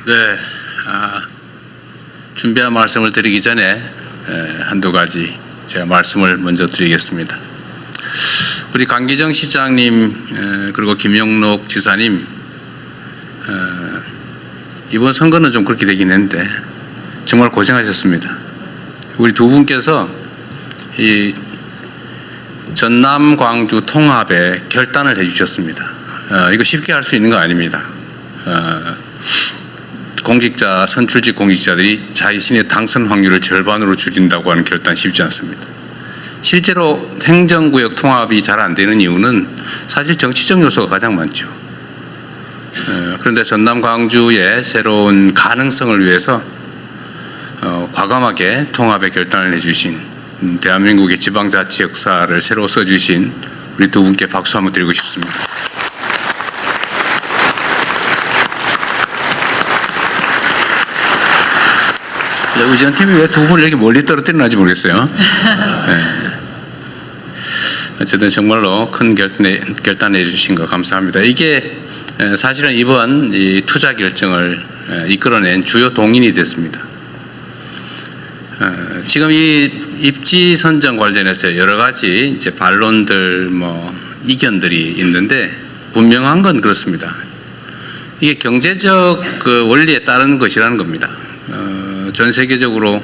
네, 준비한 말씀을 드리기 전에 한두 가지 제가 말씀을 먼저 드리겠습니다. 우리 강기정 시장님 그리고 김영록 지사님 이번 선거는 좀 그렇게 되긴 했는데 정말 고생하셨습니다. 우리 두 분께서 이 전남 광주 통합에 결단을 해주셨습니다. 이거 쉽게 할 수 있는 거 아닙니다. 공직자, 선출직 공직자들이 자신의 당선 확률을 절반으로 줄인다고 하는 결단 쉽지 않습니다. 실제로 행정구역 통합이 잘 안 되는 이유는 사실 정치적 요소가 가장 많죠. 그런데 전남 광주의 새로운 가능성을 위해서 과감하게 통합의 결단을 해주신 대한민국의 지방자치 역사를 새로 써주신 우리 두 분께 박수 한번 드리고 싶습니다. 의전팀이 왜 두 분을 이렇게 멀리 떨어뜨리는지 모르겠어요. 네. 어쨌든 정말로 큰 결단해 주신 거 감사합니다. 이게 사실은 이번 이 투자 결정을 이끌어낸 주요 동인이 됐습니다. 지금 이 입지 선정 관련해서 여러 가지 이제 반론들 이견들이 있는데 분명한 건 그렇습니다. 이게 경제적 그 원리에 따른 것이라는 겁니다. 전 세계적으로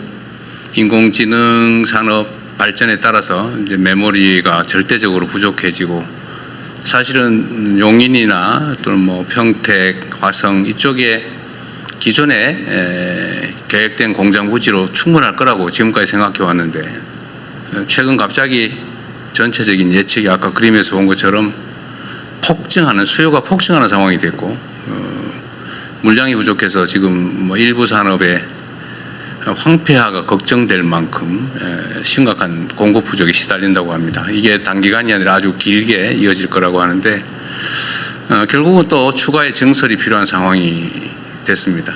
인공지능 산업 발전에 따라서 이제 메모리가 절대적으로 부족해지고 사실은 용인이나 또는 평택, 화성 이쪽에 기존에 계획된 공장 부지로 충분할 거라고 지금까지 생각해 왔는데 최근 갑자기 전체적인 예측이 아까 그림에서 본 것처럼 수요가 폭증하는 상황이 됐고 물량이 부족해서 지금 일부 산업에 황폐화가 걱정될 만큼 심각한 공급 부족에 시달린다고 합니다. 이게 단기간이 아니라 아주 길게 이어질 거라고 하는데 결국은 또 추가의 증설이 필요한 상황이 됐습니다.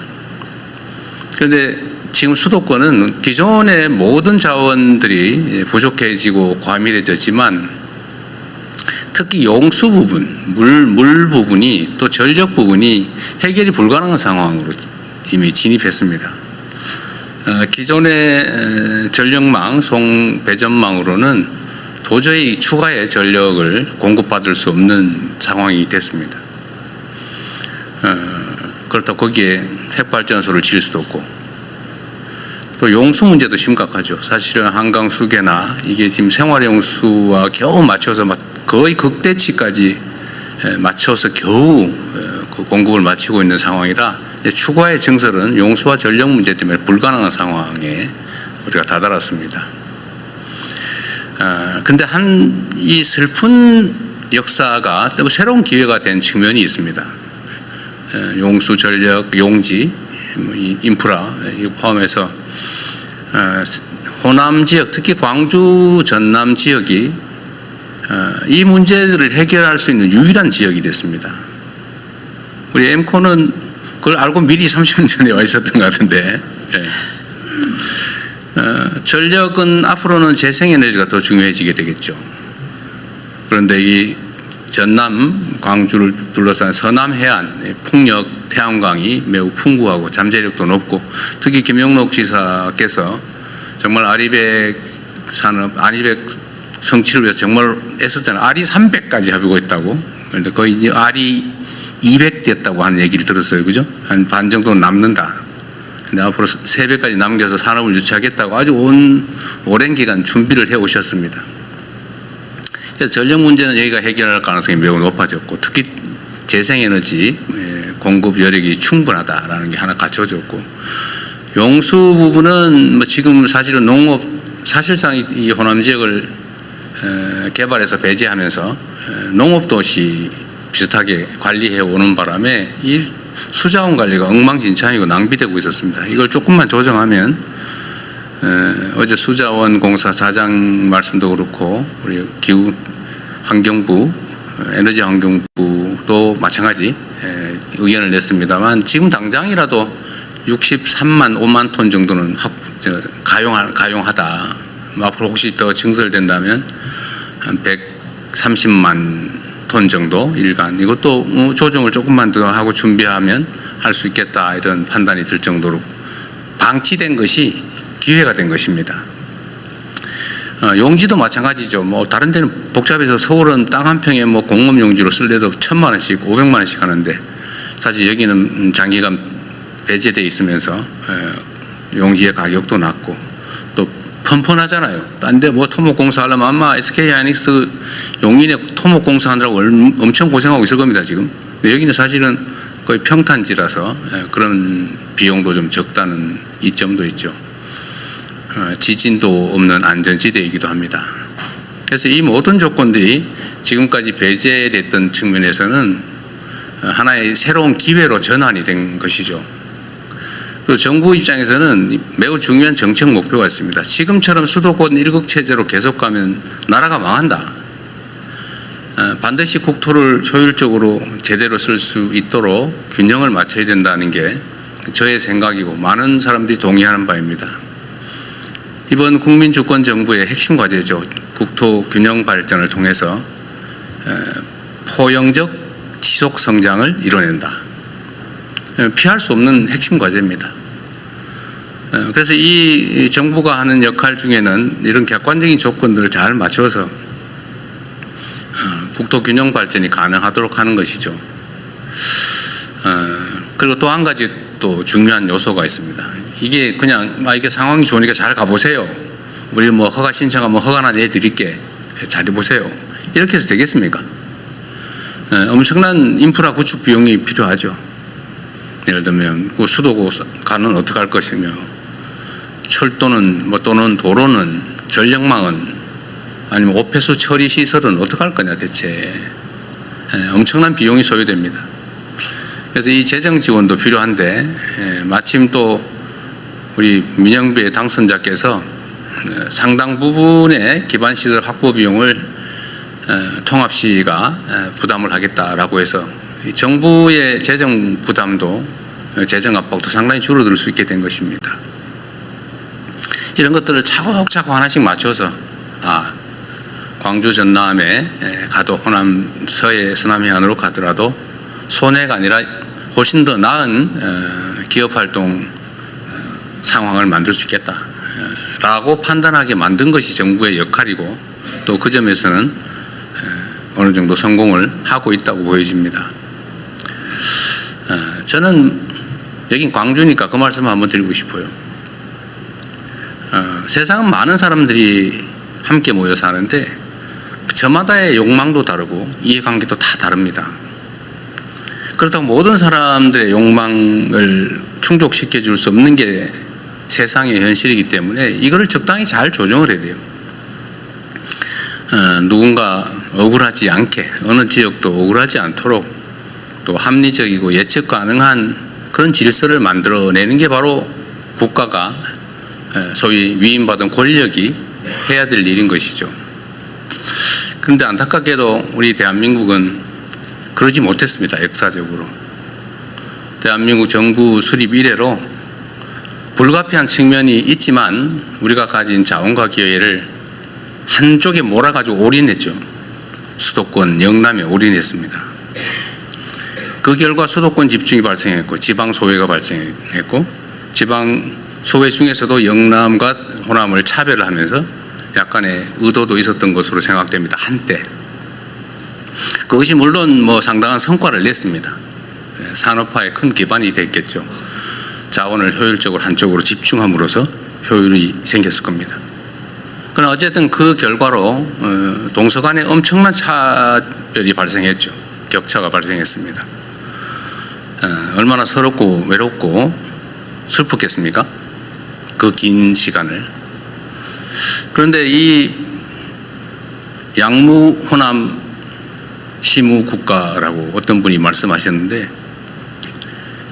그런데 지금 수도권은 기존의 모든 자원들이 부족해지고 과밀해졌지만 특히 용수 부분, 물 부분이 또 전력 부분이 해결이 불가능한 상황으로 이미 진입했습니다. 기존의 전력망, 송배전망으로는 도저히 추가의 전력을 공급받을 수 없는 상황이 됐습니다. 그렇다고 거기에 핵발전소를 지을 수도 없고 또 용수 문제도 심각하죠. 사실은 한강 수계나 이게 지금 생활용수와 겨우 맞춰서 거의 극대치까지 맞춰서 겨우 그 공급을 마치고 있는 상황이라 추가의 증설은 용수와 전력 문제 때문에 불가능한 상황에 우리가 다다랐습니다. 근데 이 슬픈 역사가 또 새로운 기회가 된 측면이 있습니다. 용수, 전력, 용지, 인프라 이거 포함해서 호남 지역, 특히 광주, 전남 지역이 이 문제들을 해결할 수 있는 유일한 지역이 됐습니다. 우리 엠코는 그걸 알고 미리 30년 전에 와 있었던 것 같은데 전력은 앞으로는 재생에너지가 더 중요해지게 되겠죠. 그런데 이 전남, 광주를 둘러싼 서남 해안, 풍력, 태양광이 매우 풍부하고 잠재력도 높고 특히 김영록 지사께서 정말 아리백 산업, 아리백 성취를 위해서 정말 애썼잖아요. 아리 300까지 하고 있다고. 그런데 거의 이제 아리 200 됐다고 하는 얘기를 들었어요. 그죠? 한 반 정도는 남는다. 근데 앞으로 3배까지 남겨서 산업을 유치하겠다고 아주 오랜 기간 준비를 해 오셨습니다. 그래서 전력 문제는 여기가 해결할 가능성이 매우 높아졌고 특히 재생에너지 공급 여력이 충분하다라는 게 하나 갖춰졌고 용수 부분은 지금 사실은 사실상 이 호남 지역을 개발해서 배제하면서 농업도시 비슷하게 관리해 오는 바람에 이 수자원 관리가 엉망진창이고 낭비되고 있었습니다. 이걸 조금만 조정하면 어제 수자원공사 사장 말씀도 그렇고 우리 기후환경부, 에너지환경부도 마찬가지 의견을 냈습니다만 지금 당장이라도 63만 5만 톤 정도는 가용하다. 앞으로 혹시 더 증설된다면 한 130만 톤 정도 일간 이것도 조정을 조금만 더 하고 준비하면 할 수 있겠다 이런 판단이 들 정도로 방치된 것이 기회가 된 것입니다. 용지도 마찬가지죠. 뭐 다른 데는 복잡해서 서울은 땅 한 평에 뭐 공업 용지로 쓸래도 1,000만 원씩 500만 원씩 하는데 사실 여기는 장기간 배제돼 있으면서 용지의 가격도 낮고 또 펀펀하잖아요. 딴 데 뭐 토목공사 하려면 아마 SK하이닉스 용인에 토목공사 하느라고 엄청 고생하고 있을 겁니다 지금. 근데 여기는 사실은 거의 평탄지라서 그런 비용도 좀 적다는 이점도 있죠. 지진도 없는 안전지대이기도 합니다. 그래서 이 모든 조건들이 지금까지 배제됐던 측면에서는 하나의 새로운 기회로 전환이 된 것이죠. 그리고 정부 입장에서는 매우 중요한 정책 목표가 있습니다. 지금처럼 수도권 1국 체제로 계속 가면 나라가 망한다. 반드시 국토를 효율적으로 제대로 쓸 수 있도록 균형을 맞춰야 된다는 게 저의 생각이고 많은 사람들이 동의하는 바입니다. 이번 국민주권정부의 핵심 과제죠. 국토 균형 발전을 통해서 포용적 지속 성장을 이뤄낸다. 피할 수 없는 핵심 과제입니다. 그래서 이 정부가 하는 역할 중에는 이런 객관적인 조건들을 잘 맞춰서 국토 균형 발전이 가능하도록 하는 것이죠. 그리고 또 한 가지 또 중요한 요소가 있습니다. 이게 그냥 이게 상황이 좋으니까 잘 가보세요. 우리 뭐 허가 신청하면 허가나 내드릴게. 잘 해보세요. 이렇게 해서 되겠습니까? 엄청난 인프라 구축 비용이 필요하죠. 예를 들면 그 수도가는 어떻게 할 것이며 철도는 뭐 또는 도로는 전력망은 아니면 오폐수 처리 시설은 어떻게 할 거냐 대체. 엄청난 비용이 소요됩니다. 그래서 이 재정 지원도 필요한데 마침 또 우리 민영배 당선자께서 상당 부분의 기반시설 확보 비용을 통합시가 부담을 하겠다라고 해서 정부의 재정 부담도 재정 압박도 상당히 줄어들 수 있게 된 것입니다. 이런 것들을 차곡차곡 하나씩 맞춰서 광주 전남에 가도 호남 서해 서남 해안으로 가더라도 손해가 아니라 훨씬 더 나은 기업활동 상황을 만들 수 있겠다라고 판단하게 만든 것이 정부의 역할이고 또 그 점에서는 어느 정도 성공을 하고 있다고 보여집니다. 저는 여긴 광주니까 그 말씀을 한번 드리고 싶어요. 세상은 많은 사람들이 함께 모여 사는데 저마다의 욕망도 다르고 이해관계도 다 다릅니다. 그렇다고 모든 사람들의 욕망을 충족시켜 줄 수 없는 게 세상의 현실이기 때문에 이거를 적당히 잘 조정을 해야 돼요. 누군가 억울하지 않게 어느 지역도 억울하지 않도록 또 합리적이고 예측 가능한 그런 질서를 만들어내는 게 바로 국가가 소위 위임받은 권력이 해야 될 일인 것이죠. 그런데 안타깝게도 우리 대한민국은 그러지 못했습니다. 역사적으로. 대한민국 정부 수립 이래로 불가피한 측면이 있지만 우리가 가진 자원과 기회를 한쪽에 몰아가지고 올인했죠. 수도권 영남에 올인했습니다. 그 결과 수도권 집중이 발생했고 지방 소외가 발생했고 지방 소외 중에서도 영남과 호남을 차별하면서 약간의 의도도 있었던 것으로 생각됩니다. 한때. 그것이 물론 뭐 상당한 성과를 냈습니다. 산업화에 큰 기반이 됐겠죠. 자원을 효율적으로 한쪽으로 집중함으로써 효율이 생겼을 겁니다. 그러나 어쨌든 그 결과로 동서 간에 엄청난 차별이 발생했죠. 격차가 발생했습니다. 얼마나 서럽고 외롭고 슬펐겠습니까? 그 긴 시간을. 그런데 이 양무 호남 시무 국가라고 어떤 분이 말씀하셨는데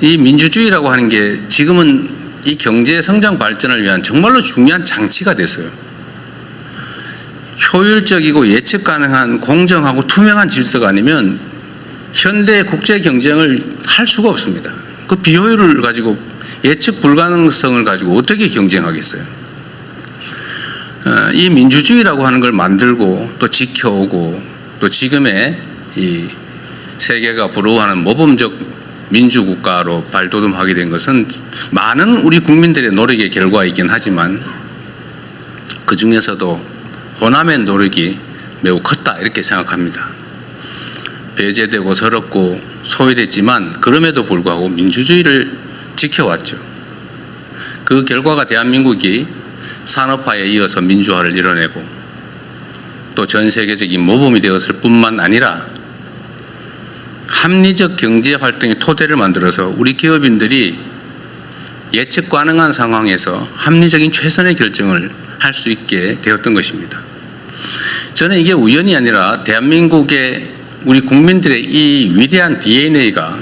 이 민주주의라고 하는 게 지금은 이 경제 성장 발전을 위한 정말로 중요한 장치가 됐어요. 효율적이고 예측 가능한 공정하고 투명한 질서가 아니면 현대 국제 경쟁을 할 수가 없습니다. 그 비효율을 가지고 예측 불가능성을 가지고 어떻게 경쟁하겠어요? 이 민주주의라고 하는 걸 만들고 또 지켜오고 또 지금의 이 세계가 부러워하는 모범적 민주국가로 발돋움하게 된 것은 많은 우리 국민들의 노력의 결과이긴 하지만 그 중에서도 호남의 노력이 매우 컸다 이렇게 생각합니다. 배제되고 서럽고 소외됐지만 그럼에도 불구하고 민주주의를 지켜왔죠. 그 결과가 대한민국이 산업화에 이어서 민주화를 이뤄내고 또 전 세계적인 모범이 되었을 뿐만 아니라 합리적 경제 활동의 토대를 만들어서 우리 기업인들이 예측 가능한 상황에서 합리적인 최선의 결정을 할 수 있게 되었던 것입니다. 저는 이게 우연이 아니라 대한민국의 우리 국민들의 이 위대한 DNA가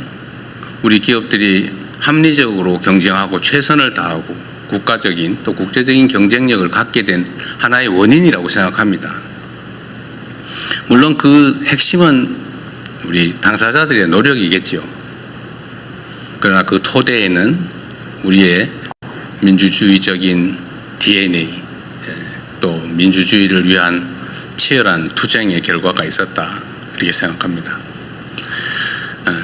우리 기업들이 합리적으로 경쟁하고 최선을 다하고 국가적인 또 국제적인 경쟁력을 갖게 된 하나의 원인이라고 생각합니다. 물론 그 핵심은 우리 당사자들의 노력이겠죠. 그러나 그 토대에는 우리의 민주주의적인 DNA 또 민주주의를 위한 치열한 투쟁의 결과가 있었다 이렇게 생각합니다.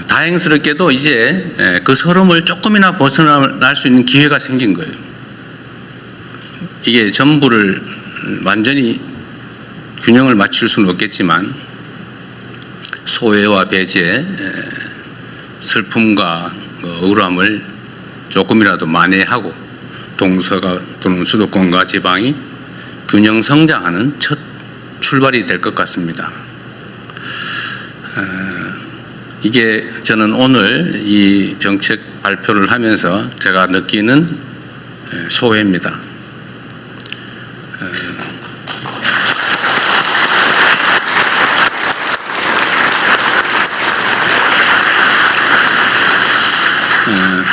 다행스럽게도 이제 그 서름을 조금이나 벗어날 수 있는 기회가 생긴 거예요. 이게 전부를 완전히 균형을 맞출 수는 없겠지만 소외와 배제, 슬픔과 억울함을 조금이라도 만회하고 동서가 또는 수도권과 지방이 균형 성장하는 첫 출발이 될 것 같습니다. 이게 저는 오늘 이 정책 발표를 하면서 제가 느끼는 소회입니다.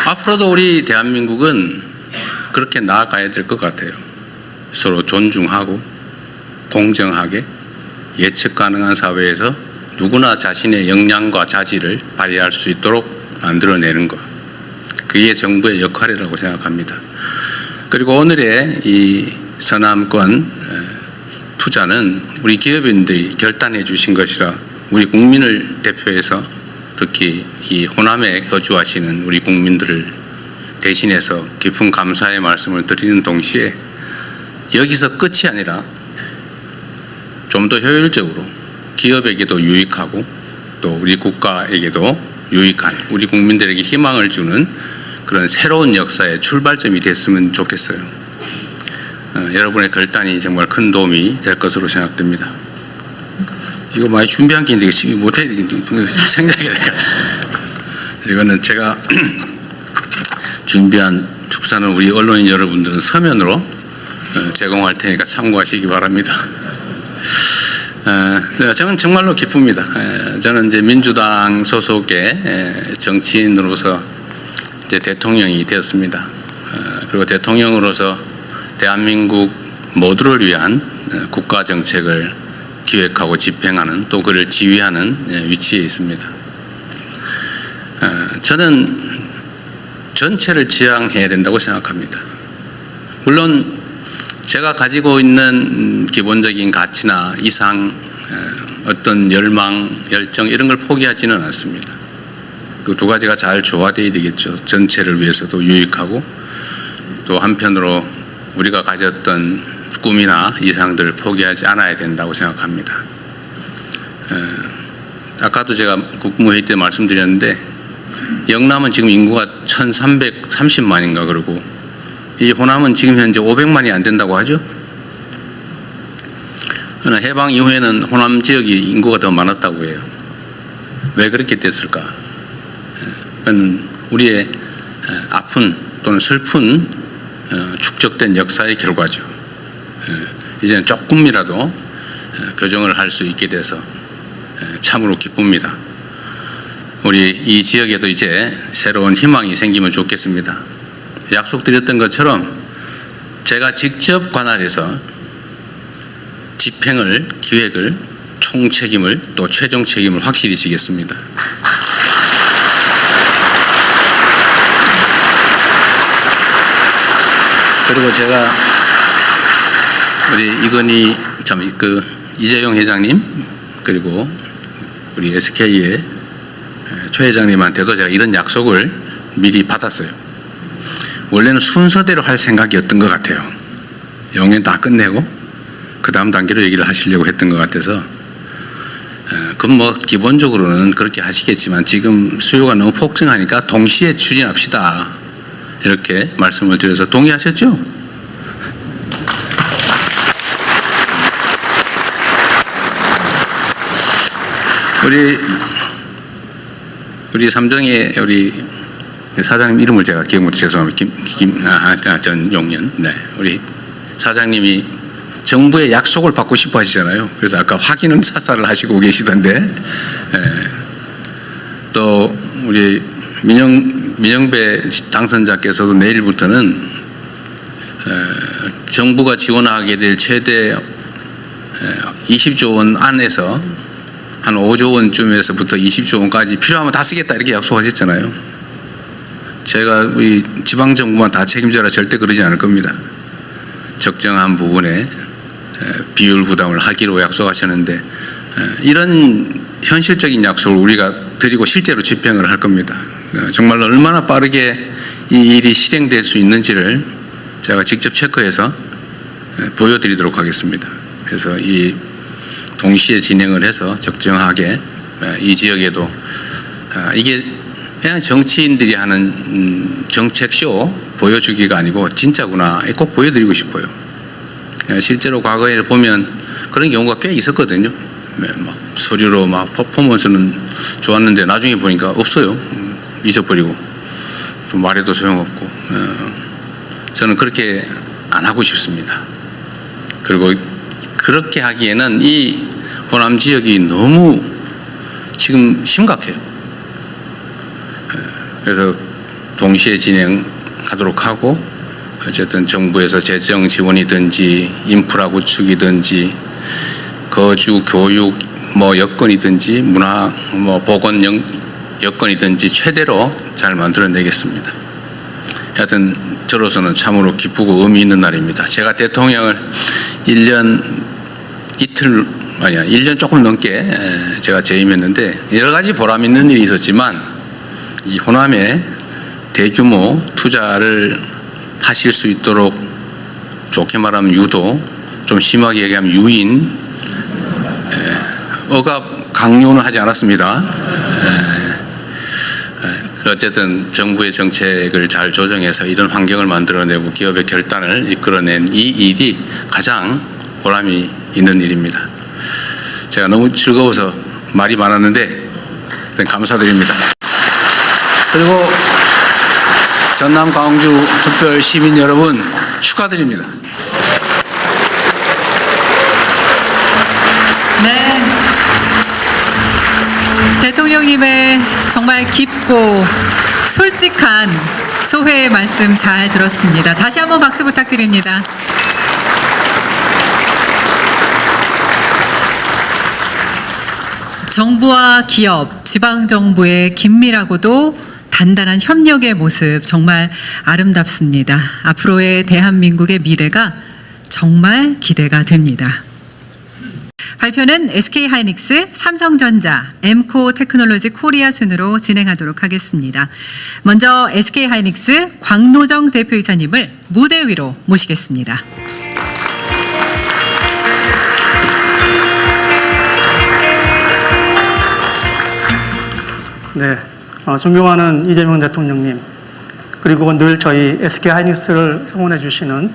앞으로도 우리 대한민국은 그렇게 나아가야 될 것 같아요. 서로 존중하고 공정하게 예측 가능한 사회에서 누구나 자신의 역량과 자질을 발휘할 수 있도록 만들어내는 것. 그게 정부의 역할이라고 생각합니다. 그리고 오늘의 이 서남권 투자는 우리 기업인들이 결단해 주신 것이라 우리 국민을 대표해서 특히 이 호남에 거주하시는 우리 국민들을 대신해서 깊은 감사의 말씀을 드리는 동시에 여기서 끝이 아니라 좀 더 효율적으로 기업에게도 유익하고 또 우리 국가에게도 유익한 우리 국민들에게 희망을 주는 그런 새로운 역사의 출발점이 됐으면 좋겠어요. 여러분의 결단이 정말 큰 도움이 될 것으로 생각됩니다. 이거 많이 준비한 게 있는데 지금 못해야 되겠는데 생각이 될 것 같아요. 이거는 제가 준비한 축사는 우리 언론인 여러분들은 서면으로 제공할 테니까 참고하시기 바랍니다. 저는 정말로 기쁩니다. 저는 이제 민주당 소속의 정치인으로서 이제 대통령이 되었습니다. 그리고 대통령으로서 대한민국 모두를 위한 국가 정책을 기획하고 집행하는 또 그를 지휘하는 위치에 있습니다. 저는 전체를 지향해야 된다고 생각합니다. 물론 제가 가지고 있는 기본적인 가치나 이상 어떤 열망, 열정 이런 걸 포기하지는 않습니다. 그 두 가지가 잘 조화되어야 되겠죠. 전체를 위해서도 유익하고 또 한편으로 우리가 가졌던 꿈이나 이상들을 포기하지 않아야 된다고 생각합니다. 아까도 제가 국무회의 때 말씀드렸는데 영남은 지금 인구가 1330만인가 그러고 이 호남은 지금 현재 500만이 안 된다고 하죠. 그러나 해방 이후에는 호남 지역이 인구가 더 많았다고 해요. 왜 그렇게 됐을까? 그건 우리의 아픈 또는 슬픈 축적된 역사의 결과죠. 이제는 조금이라도 교정을 할 수 있게 돼서 참으로 기쁩니다. 우리 이 지역에도 이제 새로운 희망이 생기면 좋겠습니다. 약속드렸던 것처럼 제가 직접 관할해서 집행을, 기획을, 총책임을 또 최종 책임을 확실히 지겠습니다. 그리고 제가 우리 이건희 이재용 회장님 그리고 우리 SK의 최 회장님한테도 제가 이런 약속을 미리 받았어요. 원래는 순서대로 할 생각이었던 것 같아요. 영연 다 끝내고 그 다음 단계로 얘기를 하시려고 했던 것 같아서 그건 뭐 기본적으로는 그렇게 하시겠지만 지금 수요가 너무 폭증하니까 동시에 추진합시다 이렇게 말씀을 드려서 동의하셨죠? 우리 삼정의 우리 사장님 이름을 제가 기억 못 죄송합니다. 전용년. 네, 우리 사장님이 정부의 약속을 받고 싶어 하시잖아요. 그래서 아까 확인은 사살을 하시고 계시던데, 또 우리 민영배 당선자께서도 내일부터는 정부가 지원하게 될 최대 20조 원 안에서 한 5조 원쯤에서부터 20조 원까지 필요하면 다 쓰겠다 이렇게 약속하셨잖아요. 제가 우리 지방정부만 다 책임져라 절대 그러지 않을 겁니다. 적정한 부분에 비율 부담을 하기로 약속하셨는데 이런 현실적인 약속을 우리가 드리고 실제로 집행을 할 겁니다. 정말 얼마나 빠르게 이 일이 실행될 수 있는지를 제가 직접 체크해서 보여드리도록 하겠습니다. 그래서 이 동시에 진행을 해서 적정하게 이 지역에도 이게 그냥 정치인들이 하는 정책쇼 보여주기가 아니고 진짜구나 꼭 보여드리고 싶어요. 실제로 과거에 보면 그런 경우가 꽤 있었거든요. 막 서류로 막 퍼포먼스는 좋았는데 나중에 보니까 없어요. 잊어버리고 좀 말해도 소용없고 저는 그렇게 안 하고 싶습니다. 그리고 그렇게 하기에는 이 호남 지역이 너무 지금 심각해요. 그래서 동시에 진행하도록 하고 어쨌든 정부에서 재정 지원이든지 인프라 구축이든지 거주 교육 뭐 여건이든지 문화 뭐 보건 여건이든지 최대로 잘 만들어내겠습니다. 하여튼 저로서는 참으로 기쁘고 의미 있는 날입니다. 제가 대통령을 1년 조금 넘게 제가 재임했는데 여러 가지 보람 있는 일이 있었지만 이 호남에 대규모 투자를 하실 수 있도록 좋게 말하면 유도, 좀 심하게 얘기하면 유인, 억압 강요는 하지 않았습니다. 어쨌든 정부의 정책을 잘 조정해서 이런 환경을 만들어내고 기업의 결단을 이끌어낸 이 일이 가장 보람이 있는 일입니다. 제가 너무 즐거워서 말이 많았는데 감사드립니다. 그리고 전남 광주 특별 시민 여러분 축하드립니다. 네, 대통령님의 정말 깊고 솔직한 소회의 말씀 잘 들었습니다. 다시 한번 박수 부탁드립니다. 정부와 기업, 지방정부의 긴밀하고도 단단한 협력의 모습 정말 아름답습니다. 앞으로의 대한민국의 미래가 정말 기대가 됩니다. 발표는 SK하이닉스, 삼성전자, 엠코 테크놀로지 코리아 순으로 진행하도록 하겠습니다. 먼저 SK하이닉스 광노정 대표이사님을 무대 위로 모시겠습니다. 네, 존경하는 이재명 대통령님, 그리고 늘 저희 SK하이닉스를 성원해 주시는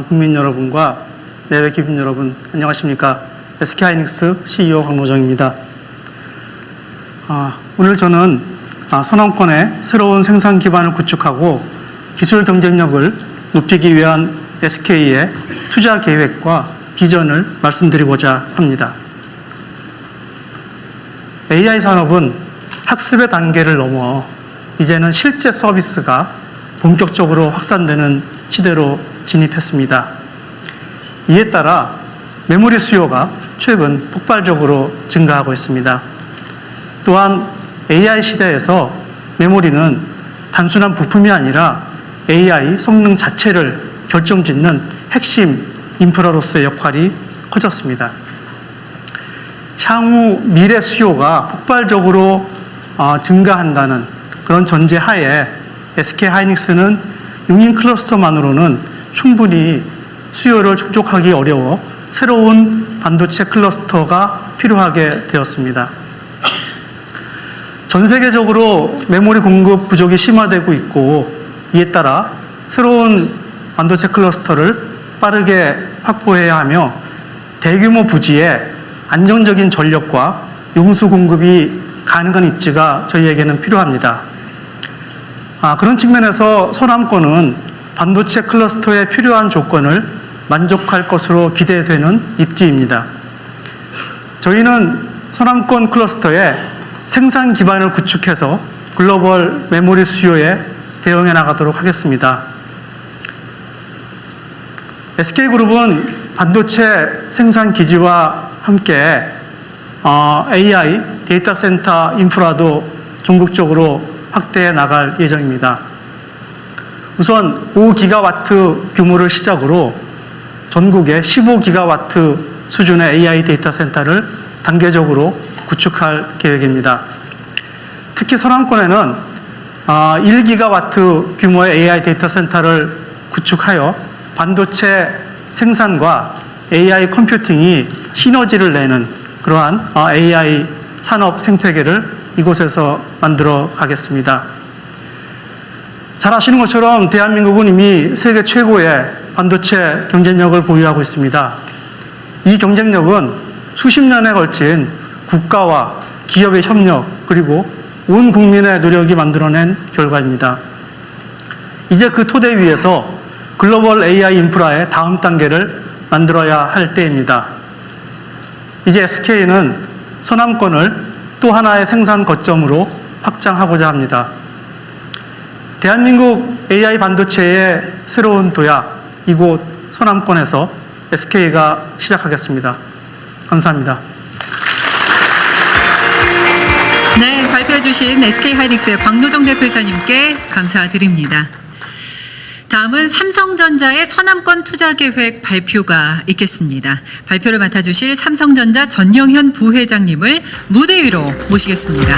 국민 여러분과 내외 기민 여러분, 안녕하십니까? SK하이닉스 CEO 광노정입니다. 오늘 저는 선원권의 새로운 생산 기반을 구축하고 기술 경쟁력을 높이기 위한 SK의 투자 계획과 비전을 말씀드리고자 합니다. AI 산업은 학습의 단계를 넘어 이제는 실제 서비스가 본격적으로 확산되는 시대로 진입했습니다. 이에 따라 메모리 수요가 최근 폭발적으로 증가하고 있습니다. 또한 AI 시대에서 메모리는 단순한 부품이 아니라 AI 성능 자체를 결정짓는 핵심 인프라로서의 역할이 커졌습니다. 향후 미래 수요가 폭발적으로 증가한다는 그런 전제 하에 SK 하이닉스는 용인 클러스터만으로는 충분히 수요를 충족하기 어려워 새로운 반도체 클러스터가 필요하게 되었습니다. 전 세계적으로 메모리 공급 부족이 심화되고 있고 이에 따라 새로운 반도체 클러스터를 빠르게 확보해야 하며 대규모 부지에 안정적인 전력과 용수 공급이 가능한 입지가 저희에게는 필요합니다. 그런 측면에서 서남권은 반도체 클러스터에 필요한 조건을 만족할 것으로 기대되는 입지입니다. 저희는 서남권 클러스터에 생산 기반을 구축해서 글로벌 메모리 수요에 대응해 나가도록 하겠습니다. SK그룹은 반도체 생산 기지와 함께 AI 데이터 센터 인프라도 전국적으로 확대해 나갈 예정입니다. 우선 5기가와트 규모를 시작으로 전국에 15기가와트 수준의 AI 데이터 센터를 단계적으로 구축할 계획입니다. 특히 서남권에는 1기가와트 규모의 AI 데이터 센터를 구축하여 반도체 생산과 AI 컴퓨팅이 시너지를 내는 그러한 AI 산업 생태계를 이곳에서 만들어 가겠습니다. 잘 아시는 것처럼 대한민국은 이미 세계 최고의 반도체 경쟁력을 보유하고 있습니다. 이 경쟁력은 수십 년에 걸친 국가와 기업의 협력 그리고 온 국민의 노력이 만들어낸 결과입니다. 이제 그 토대 위에서 글로벌 AI 인프라의 다음 단계를 만들어야 할 때입니다. 이제 SK는 서남권을 또 하나의 생산 거점으로 확장하고자 합니다. 대한민국 AI 반도체의 새로운 도약, 이곳 서남권에서 SK가 시작하겠습니다. 감사합니다. 네, 발표해 주신 SK하이닉스의 광노정 대표이사님께 감사드립니다. 다음은 삼성전자의 서남권 투자계획 발표가 있겠습니다. 발표를 맡아주실 삼성전자 전영현 부회장님을 무대 위로 모시겠습니다.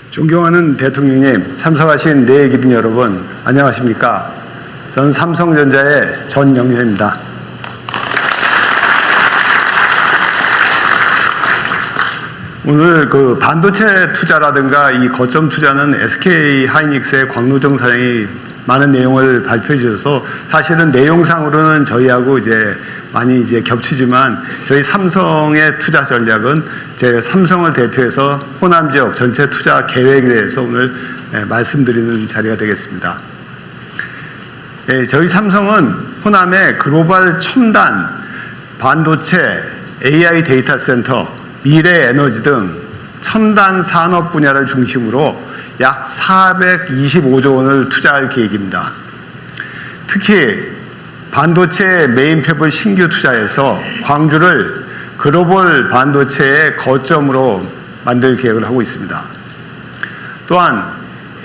존경하는 대통령님, 참석하신 내 기빈 여러분, 안녕하십니까? 전 삼성전자의 전영현입니다. 오늘 그 반도체 투자라든가 이 거점 투자는 SK 하이닉스의 광노정 사장이 많은 내용을 발표해 주셔서 사실은 내용상으로는 저희하고 이제 많이 이제 겹치지만 저희 삼성의 투자 전략은 제 삼성을 대표해서 호남 지역 전체 투자 계획에 대해서 오늘 말씀드리는 자리가 되겠습니다. 저희 삼성은 호남의 글로벌 첨단 반도체, AI 데이터 센터, 미래 에너지 등 첨단 산업 분야를 중심으로 약 425조 원을 투자할 계획입니다. 특히 반도체 메인팹을 신규 투자해서 광주를 글로벌 반도체의 거점으로 만들 계획을 하고 있습니다. 또한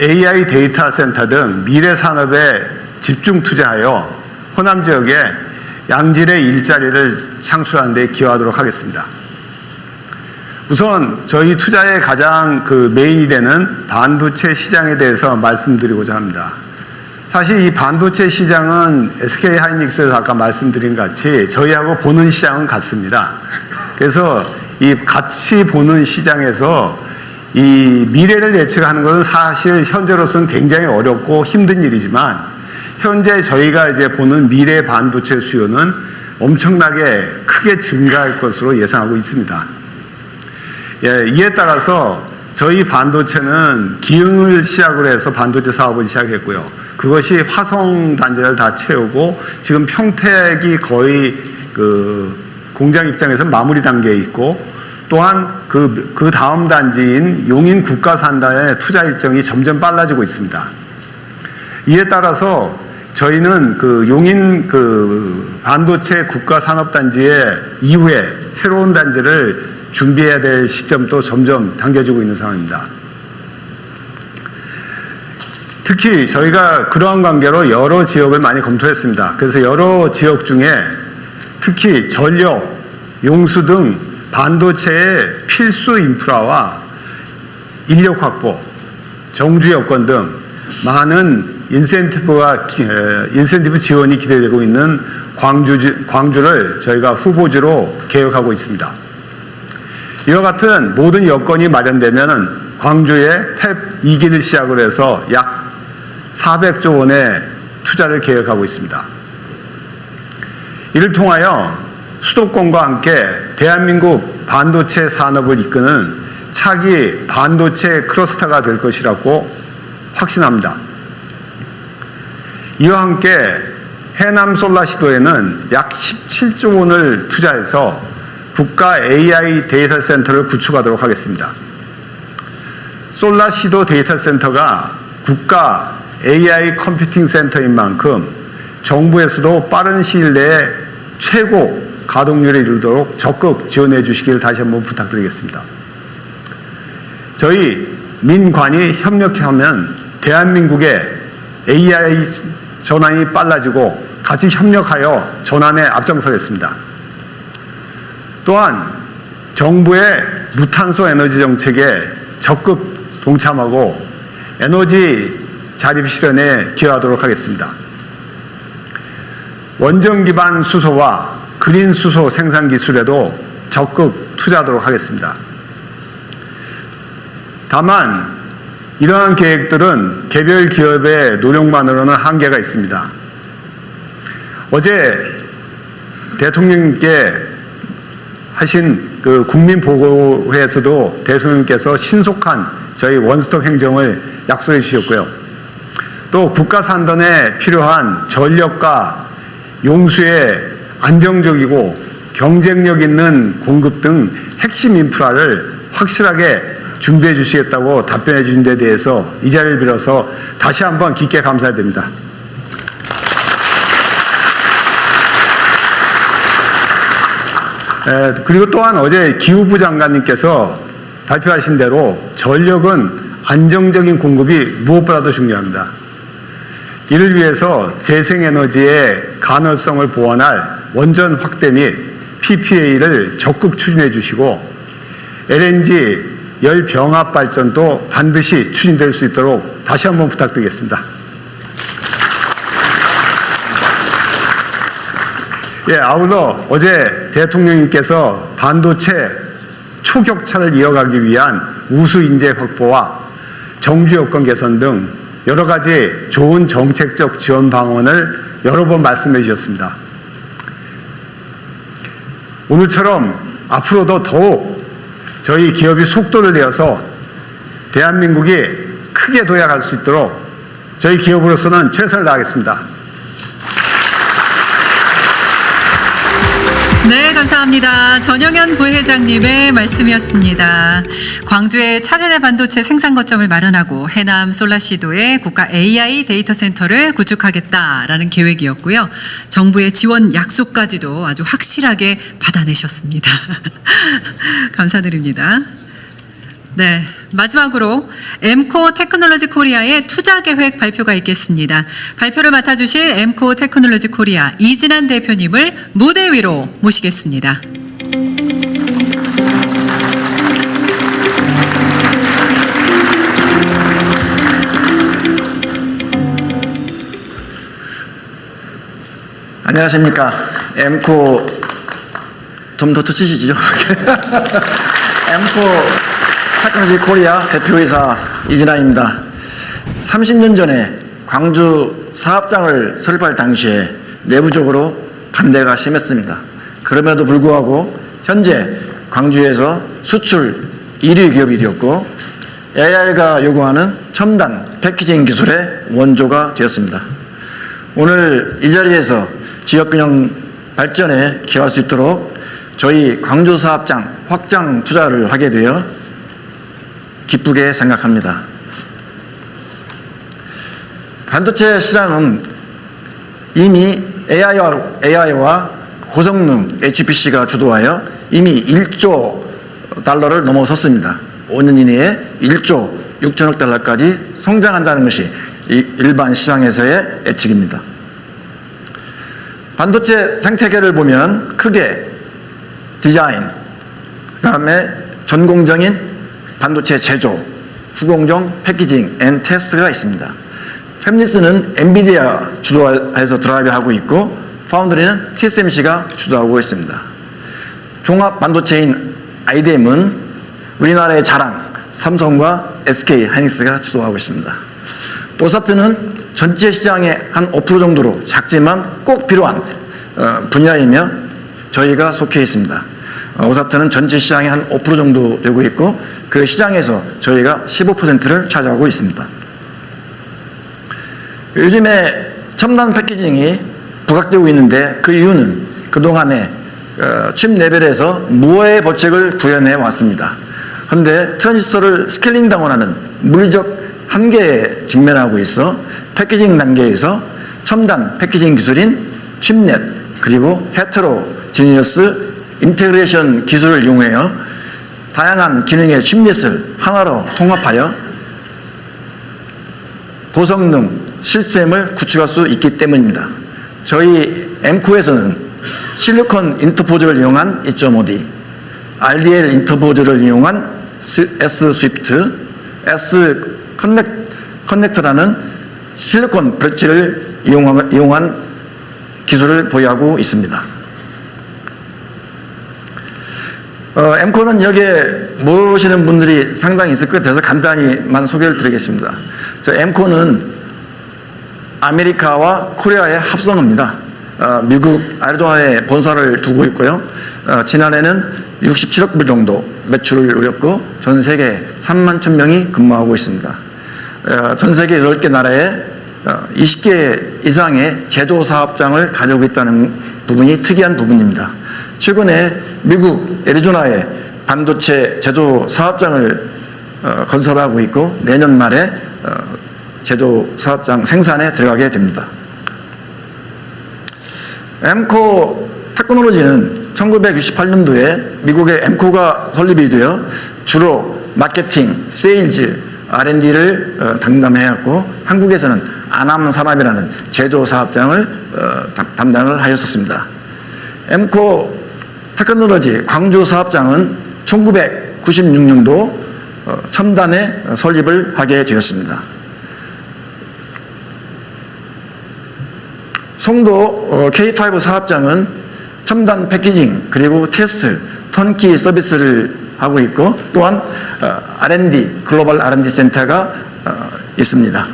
AI 데이터 센터 등 미래 산업에 집중 투자하여 호남 지역에 양질의 일자리를 창출하는 데 기여하도록 하겠습니다. 우선 저희 투자의 가장 메인이 되는 반도체 시장에 대해서 말씀드리고자 합니다. 사실 이 반도체 시장은 SK 하이닉스에서 아까 말씀드린 같이 저희하고 보는 시장은 같습니다. 그래서 이 같이 보는 시장에서 이 미래를 예측하는 것은 사실 현재로서는 굉장히 어렵고 힘든 일이지만 현재 저희가 이제 보는 미래 반도체 수요는 엄청나게 크게 증가할 것으로 예상하고 있습니다. 이에 따라서 저희 반도체는 기흥을 시작으로 해서 반도체 사업을 시작했고요. 그것이 화성 단지를 다 채우고 지금 평택이 거의 공장 입장에서 마무리 단계에 있고 또한 그 다음 단지인 용인 국가산단의 투자 일정이 점점 빨라지고 있습니다. 이에 따라서 저희는 용인 반도체 국가산업단지의 이후에 새로운 단지를 준비해야 될 시점도 점점 당겨지고 있는 상황입니다. 특히 저희가 그러한 관계로 여러 지역을 많이 검토했습니다. 그래서 여러 지역 중에 특히 전력, 용수 등 반도체의 필수 인프라와 인력 확보, 정주 여건 등 많은 인센티브 지원이 기대되고 있는 광주를 저희가 후보지로 계획하고 있습니다. 이와 같은 모든 여건이 마련되면 광주의 펩 2기를 시작으로 해서 약 400조 원의 투자를 계획하고 있습니다. 이를 통하여 수도권과 함께 대한민국 반도체 산업을 이끄는 차기 반도체 클러스터가 될 것이라고 확신합니다. 이와 함께 해남 솔라시도에는 약 17조 원을 투자해서 국가 AI 데이터 센터를 구축하도록 하겠습니다. 솔라시도 데이터 센터가 국가 AI 컴퓨팅 센터인 만큼 정부에서도 빠른 시일 내에 최고 가동률을 이루도록 적극 지원해 주시기를 다시 한번 부탁드리겠습니다. 저희 민관이 협력하면 대한민국의 AI 전환이 빨라지고 같이 협력하여 전환에 앞장서겠습니다. 또한 정부의 무탄소 에너지 정책에 적극 동참하고 에너지 자립 실현에 기여하도록 하겠습니다. 원전 기반 수소와 그린 수소 생산 기술에도 적극 투자하도록 하겠습니다. 다만 이러한 계획들은 개별 기업의 노력만으로는 한계가 있습니다. 어제 대통령님께 하신 그 국민보고회에서도 대통령께서 신속한 저희 원스톱 행정을 약속해 주셨고요. 또 국가산단에 필요한 전력과 용수의 안정적이고 경쟁력 있는 공급 등 핵심 인프라를 확실하게 준비해 주시겠다고 답변해 주신 데 대해서 이 자리를 빌어서 다시 한번 깊게 감사드립니다. 그리고 또한 어제 기후부 장관님께서 발표하신 대로 전력은 안정적인 공급이 무엇보다도 중요합니다. 이를 위해서 재생에너지의 가능성을 보완할 원전 확대 및 PPA를 적극 추진해 주시고 LNG 열병합 발전도 반드시 추진될 수 있도록 다시 한번 부탁드리겠습니다. 아울러 어제 대통령님께서 반도체 초격차를 이어가기 위한 우수 인재 확보와 정주 여건 개선 등 여러 가지 좋은 정책적 지원 방안을 여러 번 말씀해 주셨습니다. 오늘처럼 앞으로도 더욱 저희 기업이 속도를 내어서 대한민국이 크게 도약할 수 있도록 저희 기업으로서는 최선을 다하겠습니다. 네, 감사합니다. 전영현 부회장님의 말씀이었습니다. 광주에 차세대 반도체 생산 거점을 마련하고 해남 솔라시도에 국가 AI 데이터 센터를 구축하겠다라는 계획이었고요. 정부의 지원 약속까지도 아주 확실하게 받아내셨습니다. 감사드립니다. 네, 마지막으로 엠코 테크놀로지 코리아의 투자 계획 발표가 있겠습니다. 발표를 맡아주실 엠코 테크놀로지 코리아 이진한 대표님을 무대 위로 모시겠습니다. 안녕하십니까. 엠코 좀 더 쳐치시죠. 엠코 테크놀로지 코리아 대표이사 이진아입니다. 30년 전에 광주 사업장을 설립할 당시에 내부적으로 반대가 심했습니다. 그럼에도 불구하고 현재 광주에서 수출 1위 기업이 되었고 AI가 요구하는 첨단 패키징 기술의 원조가 되었습니다. 오늘 이 자리에서 지역균형 발전에 기여할 수 있도록 저희 광주 사업장 확장 투자를 하게 되어 기쁘게 생각합니다. 반도체 시장은 이미 AI와 고성능 HPC가 주도하여 이미 1조 달러를 넘어섰습니다. 5년 이내에 1조 6천억 달러까지 성장한다는 것이 일반 시장에서의 예측입니다. 반도체 생태계를 보면 크게 디자인, 그다음에 전공정인 반도체 제조, 후공정, 패키징, 앤 테스트가 있습니다. 팹리스는 엔비디아 주도해서 드라이브하고 있고 파운드리는 TSMC가 주도하고 있습니다. 종합 반도체인 IDM은 우리나라의 자랑 삼성과 SK 하이닉스가 주도하고 있습니다. 오사트는 전체 시장의 한 5% 정도로 작지만 꼭 필요한 분야이며 저희가 속해 있습니다. 오사트는 전체 시장의 한 5% 정도 되고 있고 그 시장에서 저희가 15%를 차지하고 있습니다. 요즘에 첨단 패키징이 부각되고 있는데 그 이유는 그동안에 칩 레벨에서 무어의 법칙을 구현해 왔습니다. 그런데 트랜지스터를 스케일링 다운하는 물리적 한계에 직면하고 있어 패키징 단계에서 첨단 패키징 기술인 칩넷 그리고 헤테로지니어스 인테그레이션 기술을 이용하여 다양한 기능의 칩넷을 하나로 통합하여 고성능 시스템을 구축할 수 있기 때문입니다. 저희 엠코에서는 실리콘 인터포즈를 이용한 2.5D, RDL 인터포즈를 이용한 S 스위프트, S 커넥터라는 실리콘 별치를 이용한 기술을 보유하고 있습니다. 엠코는 여기에 모르시는 분들이 상당히 있을 것 같아서 간단히만 소개를 드리겠습니다. 엠코는 아메리카와 코리아의 합성어입니다. 미국 애리조나에 본사를 두고 있고요. 지난해는 67억 불 정도 매출을 올렸고 전 세계 3만 1,000명이 근무하고 있습니다. 전 세계 8개 나라에 20개 이상의 제조 사업장을 가지고 있다는 부분이 특이한 부분입니다. 최근에 미국 애리조나에 반도체 제조 사업장을 건설하고 있고 내년 말에 제조 사업장 생산에 들어가게 됩니다. 엠코 테크놀로지는 1968년도에 미국의 엠코가 설립이 되어 주로 마케팅, 세일즈, R&D를 담당해왔고 한국에서는 아남산업이라는 제조 사업장을 담당을 하였었습니다. 엠코 테크놀로지 광주 사업장은 1996년도 첨단에 설립을 하게 되었습니다. 송도 K5 사업장은 첨단 패키징 그리고 테스트, 턴키 서비스를 하고 있고 또한 R&D, 글로벌 R&D 센터가 있습니다.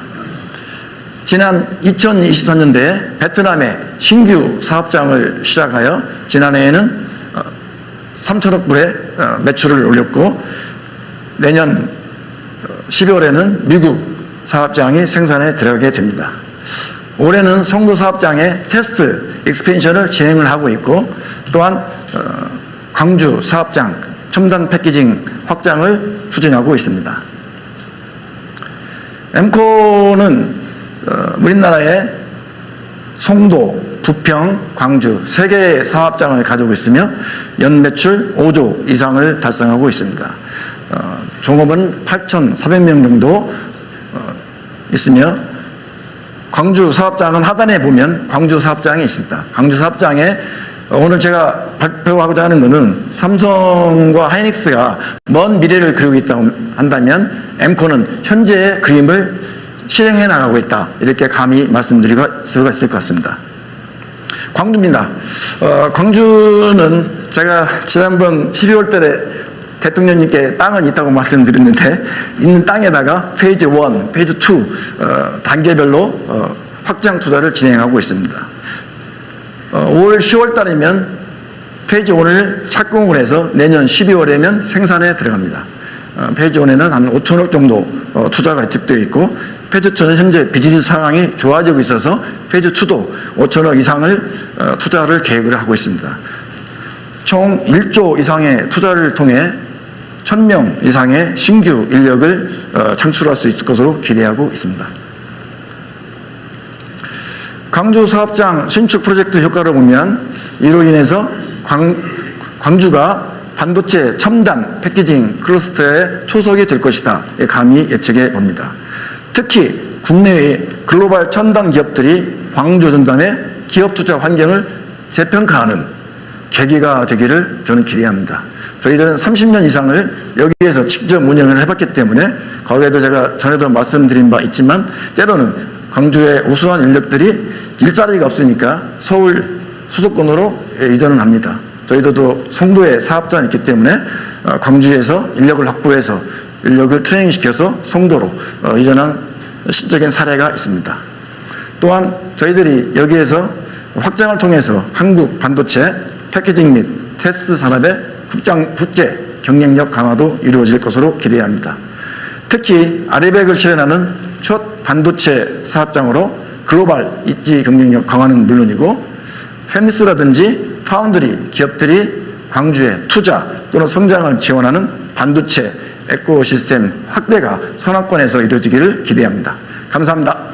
지난 2023년도에 베트남에 신규 사업장을 시작하여 지난해에는 3천억 불의 매출을 올렸고 내년 12월에는 미국 사업장이 생산에 들어가게 됩니다. 올해는 송도 사업장에 테스트 익스펜션을 진행을 하고 있고 또한 광주 사업장 첨단 패키징 확장을 추진하고 있습니다. 엠코는 우리나라에 송도, 부평, 광주 3개의 사업장을 가지고 있으며 연매출 5조 이상을 달성하고 있습니다. 종업은 8,400명 정도 있으며 광주 사업장은 하단에 보면 광주 사업장이 있습니다. 광주 사업장에 오늘 제가 발표하고자 하는 것은 삼성과 하이닉스가 먼 미래를 그리고 있다고 한다면 엠코는 현재의 그림을 실행해 나가고 있다. 이렇게 감히 말씀드릴 수가 있을 것 같습니다. 광주입니다. 광주는 제가 지난번 12월 달에 대통령님께 땅은 있다고 말씀드렸는데 있는 땅에다가 페이지 1, 페이지 2 단계별로 확장 투자를 진행하고 있습니다. 5월 10월 달이면 페이지 1을 착공을 해서 내년 12월에면 생산에 들어갑니다. 페이지 1에는 한 5천억 정도 투자가 예측되어 있고 페이지 2는 현재 비즈니스 상황이 좋아지고 있어서 페이지 2도 5천억 이상을 투자를 계획을 하고 있습니다. 총 1조 이상의 투자를 통해 1,000명 이상의 신규 인력을 창출할 수 있을 것으로 기대하고 있습니다. 광주 사업장 신축 프로젝트 효과를 보면 이로 인해서 광주가 반도체 첨단 패키징 클러스터의 초석이 될 것이다. 감히 예측해 봅니다. 특히 국내의 글로벌 첨단 기업들이 광주 전담의 기업 투자 환경을 재평가하는 계기가 되기를 저는 기대합니다. 저희들은 30년 이상을 여기에서 직접 운영을 해봤기 때문에 거기에도 제가 전에도 말씀드린 바 있지만 때로는 광주의 우수한 인력들이 일자리가 없으니까 서울 수도권으로 이전을 합니다. 저희도 송도에 사업장이 있기 때문에 광주에서 인력을 확보해서 인력을 트레이닝시켜서 송도로 이전한 실적인 사례가 있습니다. 또한 저희들이 여기에서 확장을 통해서 한국 반도체 패키징 및 테스트 산업의 국제 경쟁력 강화도 이루어질 것으로 기대합니다. 특히 아리백을 실현하는 첫 반도체 사업장으로 글로벌 입지 경쟁력 강화는 물론이고 페미스라든지 파운드리 기업들이 광주에 투자 또는 성장을 지원하는 반도체 에코시스템 확대가 선화권에서 이루어지기를 기대합니다. 감사합니다.